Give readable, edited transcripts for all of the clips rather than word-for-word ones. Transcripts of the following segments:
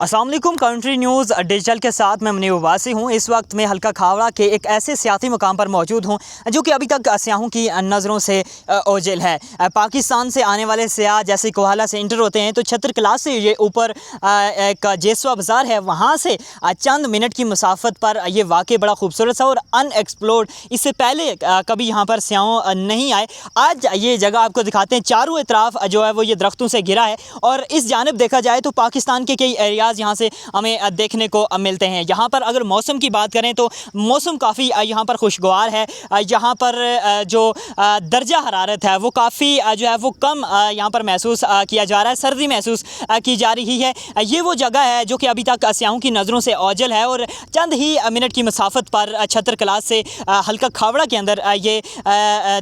अस्सलाम वालेकुम। Country news digital के साथ मैं मुनीब अब्बासी हूँ। इस वक्त मैं हल्का खावड़ा के एक ऐसे सियासी मुकाम पर मौजूद हूँ जो कि अभी तक सियाहों की नज़रों से ओझल है। पाकिस्तान से आने वाले सियाह जैसे कोहाला से इंटर होते हैं तो छतर क्लास से ये ऊपर एक जेसवा बाज़ार है, वहाँ से चंद मिनट की मुसाफत पर ये वाक़ई बड़ा खूबसूरत सा और अनएक्सप्लोर्ड, इससे पहले कभी यहाँ पर सियाह नहीं आए। आज ये जगह आपको दिखाते हैं। चारों तरफ जो है वो ये दरख्तों से घिरा है और इस जानिब देखा जाए तो पाकिस्तान के कई एरिया यहाँ से हमें देखने को मिलते हैं। यहाँ पर अगर मौसम की बात करें तो मौसम काफ़ी यहाँ पर खुशगवार है। यहाँ पर जो दर्जा हरारत है वो काफ़ी जो है वो कम यहाँ पर महसूस किया जा रहा है, सर्दी महसूस की जा रही है। ये वो जगह है जो कि अभी तक सियाहों की नज़रों से ओझल है और चंद ही मिनट की मुसाफत पर छतर क्लास से हल्का खावड़ा के अंदर ये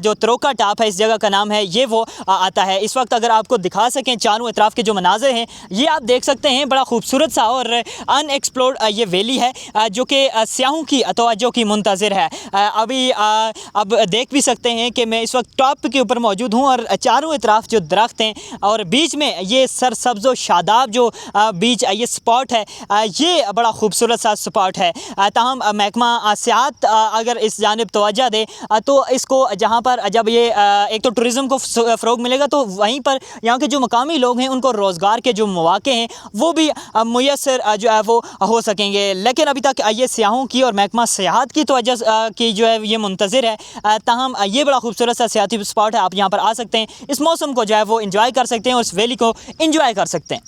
जो तरोका टाप है, इस जगह का नाम है, ये वो आता है। इस वक्त अगर आपको दिखा सकें चारों अतराफ़ के जो मनाज़र हैं ये आप देख सकते हैं। बड़ा खूबसूरत सा और अनएक्सप्लोर्ड ये वैली है जो कि सियाहों की तवज्जो की मुंतज़िर है। अभी अब देख भी सकते हैं कि मैं इस वक्त टॉप के ऊपर मौजूद हूँ और चारों तरफ जो दरख्त हैं और बीच में ये सरसब्ज़ व शादाब जो बीच ये स्पॉट है, ये बड़ा खूबसूरत सा स्पॉट है। ताहम महकमा सियाहत अगर इस जानिब तवज्जो दे तो इसको जहाँ पर जब ये एक तो टूरिज़म को फ़रोग़ मिलेगा तो वहीं पर यहाँ के जो मकामी लोग हैं उनको रोज़गार के जो मौक़े हैं वो भी मुयस्सर जो है वो हो सकेंगे। लेकिन अभी तक ये सियाहों की और महकमा सियाहत की तवज्जो की जो है ये मुंतज़िर है। ताहम ये बड़ा खूबसूरत सा सियाती स्पॉट है। आप यहाँ पर आ सकते हैं, इस मौसम को जो है वो इंजॉय कर सकते हैं और इस वैली को इंजॉय कर सकते हैं।